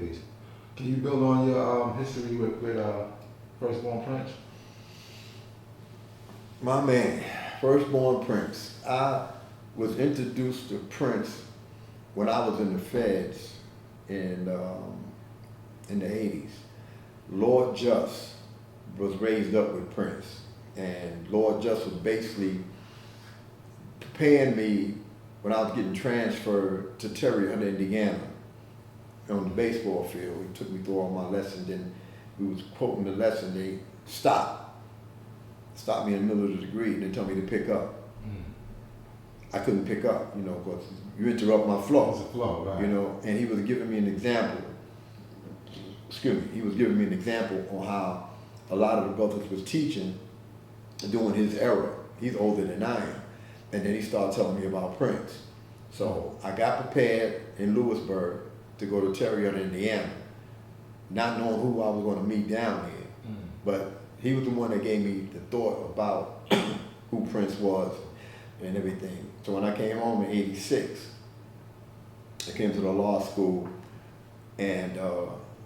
Peace. Can you build on your history with Firstborn Prince? My man, Firstborn Prince. I was introduced to Prince when I was in the Feds in the 80s. Lord Just was raised up with Prince, and Lord Just was basically paying me when I was getting transferred to Terry Hunter, Indiana, on the baseball field. He took me through all my lessons, and we was quoting the lesson. They stopped me in the middle of the degree, and they told me to pick up. I couldn't pick up, because you interrupt my flow. It's a flow, right? And he was giving me an example. He was giving me an example on how a lot of the brothers was teaching during his era. He's older than I am. And then he started telling me about Prince. So I got prepared in Lewisburg to go to Terry Hunter, Indiana, not knowing who I was going to meet down here. But he was the one that gave me the thought about who Prince was and everything. So when I came home in '86, I came to the law school, and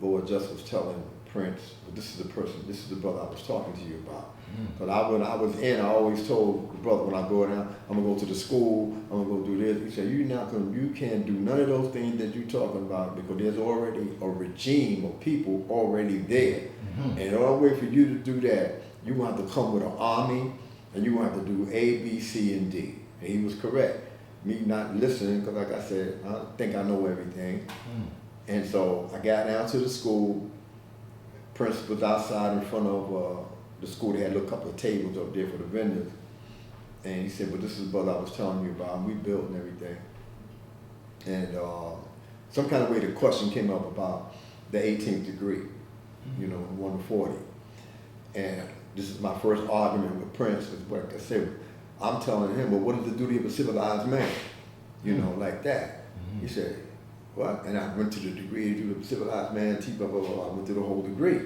Lord Just was telling Prince, this is the brother I was talking to you about. Because when I was in, I always told the brother, when I go down, I'm gonna go to the school, I'm gonna go do this. He said, you can't do none of those things that you're talking about, because there's already a regime of people already there. And the only way for you to do that, you're gonna have to come with an army, and you're gonna have to do A, B, C, and D. And he was correct. Me not listening, because like I said, I think I know everything. And so I got down to the school. Prince was outside in front of the school. They had a couple of tables up there for the vendors. And he said, well, this is the brother I was telling you about, and we built and everything. And some kind of way the question came up about the 18th degree, 1 to 40. And this is my first argument with Prince, is what I said. I'm telling him, well, what is the duty of a civilized man? Like that. He said, what? And I went to the degree, the duty of a civilized man, blah, blah, blah. I went to the whole degree.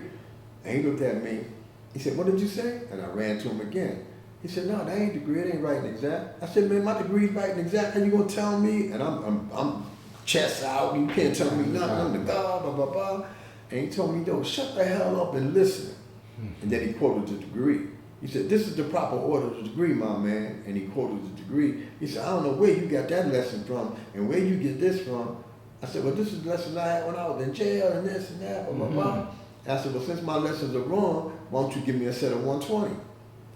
And he looked at me. He said, what did you say? And I ran to him again. He said, no, that ain't degree. It ain't writing exact. I said, man, my degree's writing exact. How you gonna tell me? And I'm chest out. You can't tell me nothing. I'm the God, blah, blah, blah. And he told me, yo, shut the hell up and listen. And then he quoted the degree. He said, this is the proper order of the degree, my man. And he quoted the degree. He said, I don't know where you got that lesson from and where you get this from. I said, well, this is the lesson I had when I was in jail and this and that, blah, blah, blah. And I said, well, since my lessons are wrong, why don't you give me a set of 120?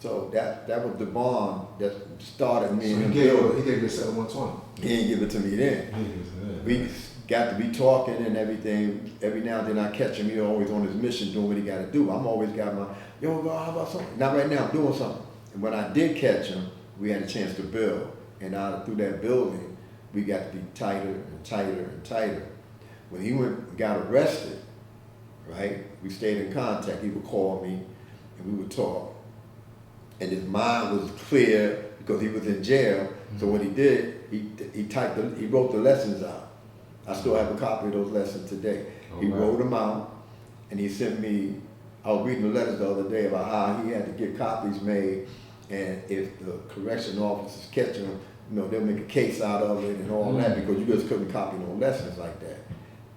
So that was the bond that started me and him. He gave you a set of 120? He didn't give it to me then. We got to be talking and everything. Every now and then I catch him. He's always on his mission doing what he got to do. I'm always got my, yo, God, how about something? Not right now, I'm doing something. And when I did catch him, we had a chance to build. And out through that building, we got to be tighter and tighter and tighter. When he got arrested, right, we stayed in contact. He would call me and we would talk. And his mind was clear because he was in jail. So what he did, he wrote the lessons out. I still have a copy of those lessons today. He wrote them out, and he sent me, I was reading the letters the other day about how he had to get copies made, and if the correction officers catch him, they'll make a case out of it and all that, because you just couldn't copy no lessons like that,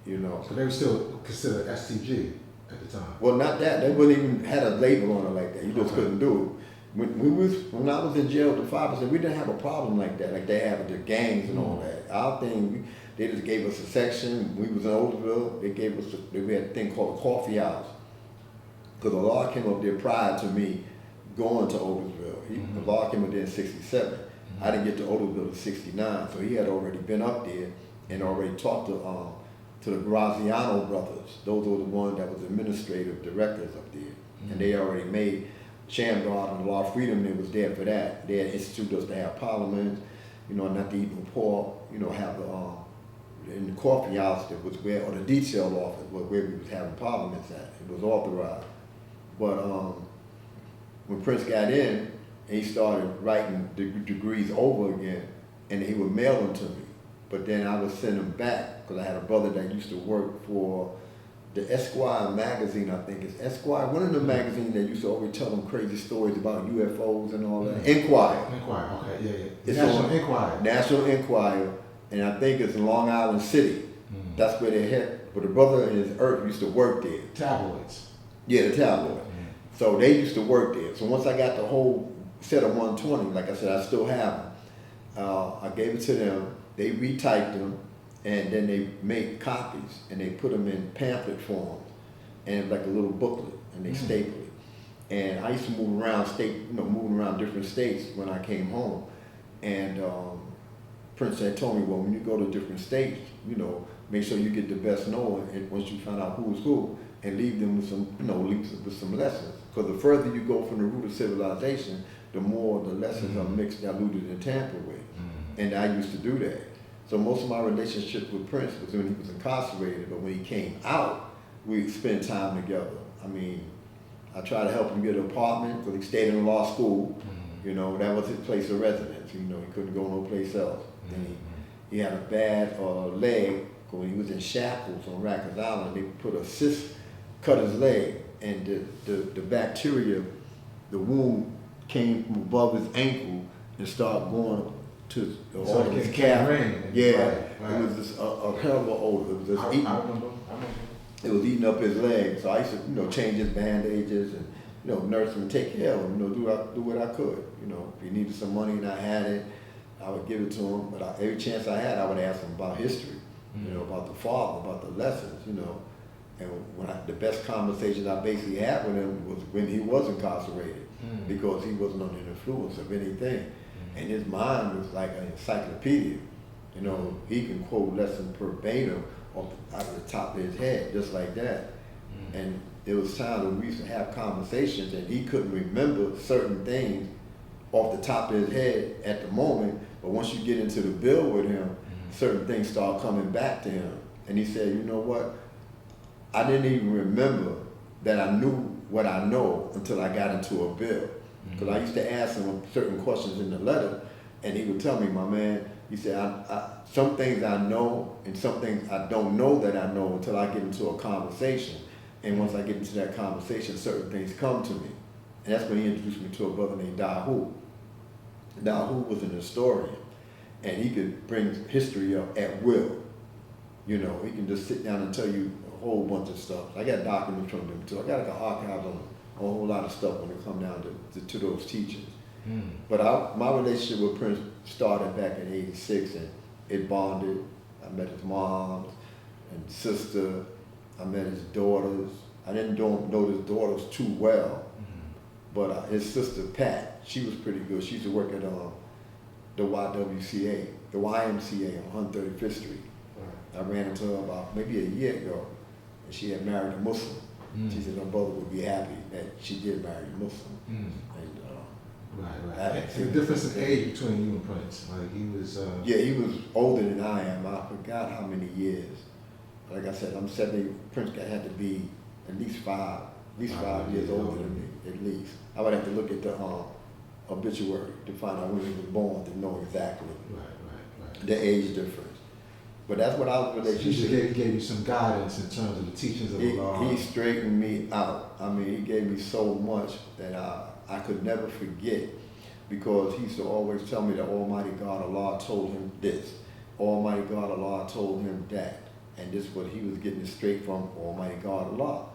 So they were still considered STG at the time? Well, not that. They wouldn't even had a label on it like that. You just couldn't do it. When I was in jail with the 5%, we didn't have a problem like that, like they have with the gangs and all that. Our thing, they just gave us a section. We was in Oldville. We had a thing called a coffee house. Because the law came up there prior to me going to Oldville. The law came up there in '67. I didn't get to Oldville in '69, so he had already been up there and already talked to the Graziano brothers. Those were the ones that was administrative directors up there. And they already made Shamgar and the Law of Freedom, they was there for that. They had instituted us to have parliaments, not to eat no pork, have in the coffee house that was where, or the detail office was where we was having parliaments at. It was authorized. But when Prince got in, and he started writing the degrees over again, and he would mail them to me. But then I would send them back, because I had a brother that used to work for the Esquire magazine, I think it's Esquire, one of the magazines that used to always tell them crazy stories about UFOs and all that. Inquirer. Okay, yeah. It's National Enquirer. National Enquirer, and I think it's in Long Island City. That's where their but the brother and his earth used to work there. Tabloids. Yeah, the tabloid. So they used to work there. So once I got the whole set of 120, like I said, I still have them. I gave it to them. They retyped them, and then they made copies, and they put them in pamphlet form, and like a little booklet, and they stapled it. And I used to move around moving around different states when I came home. And Prince had told me, well, when you go to different states, make sure you get the best knowing, and once you find out who's who, and leave them with some, with some lessons. Because the further you go from the root of civilization, the more the lessons are mixed, diluted, and tampered with. And I used to do that. So most of my relationship with Prince was when he was incarcerated, but when he came out, we'd spend time together. I mean, I tried to help him get an apartment because he stayed in law school. That was his place of residence. He couldn't go no place else. And he had a bad leg when he was in shackles on Rikers Island. They put a cyst, cut his leg, and the bacteria, the wound came from above his ankle and started going to his calf. Yeah, right. It was this a terrible odor. It was just eating. I remember. It was eating up his leg. So I used to, change his bandages and, nurse him and take care of him. Do what I could. If he needed some money and I had it, I would give it to him. But every chance I had, I would ask him about history. About the father, about the lessons. And the best conversations I basically had with him was when he was incarcerated, because he wasn't under the influence of anything. And his mind was like an encyclopedia. He can quote lessons verbatim out of the top of his head, just like that. And there was times when we used to have conversations and he couldn't remember certain things off the top of his head at the moment, but once you get into the bill with him, certain things start coming back to him. And he said, you know what? I didn't even remember that I knew what I know until I got into a bill. Because I used to ask him certain questions in the letter, and he would tell me, my man, he said, some things I know and some things I don't know that I know until I get into a conversation. And once I get into that conversation, certain things come to me. And that's when he introduced me to a brother named Dahu. Dahu was an historian, and he could bring history up at will. He can just sit down and tell you a whole bunch of stuff. I got documents from them too. I got like an archive on a whole lot of stuff when it come down to those teachers. But my relationship with Prince started back in '86, and it bonded. I met his mom and sister. I met his daughters. I didn't know his daughters too well, but his sister Pat, she was pretty good. She used to work at the YMCA on 135th Street. I ran into her about maybe a year ago, and she had married a Muslim. She said her brother would be happy that she did marry a Muslim. And, right. The difference in age between you and Prince, like he was. Yeah, he was older than I am. I forgot how many years. Like I said, I'm 70. Prince had to be at least 5 years older than me, at least. I would have to look at the obituary to find out when he was born to know exactly the age difference. But that's what our relationship. He gave you some guidance in terms of the teachings of the law. He straightened me out. I mean, he gave me so much that I could never forget, because he used to always tell me that Almighty God Allah told him this, Almighty God Allah told him that, and this is what he was getting straight from Almighty God Allah.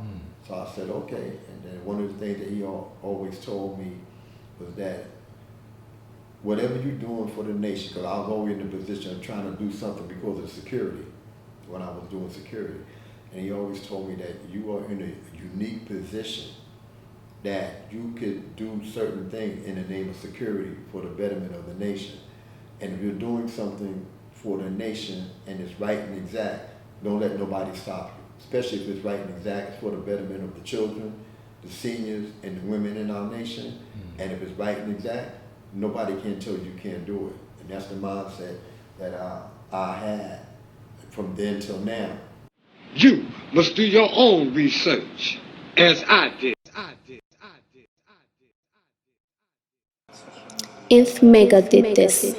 So I said, okay. And then one of the things that he always told me was that whatever you're doing for the nation, because I was always in the position of trying to do something because of security, when I was doing security. And he always told me that you are in a unique position that you could do certain things in the name of security for the betterment of the nation. And if you're doing something for the nation and it's right and exact, don't let nobody stop you. Especially if it's right and exact, it's for the betterment of the children, the seniors, and the women in our nation. And if it's right and exact, nobody can tell you can't do it. And that's the mindset that I had from then till now. You must do your own research, as I did. If Mecca did this.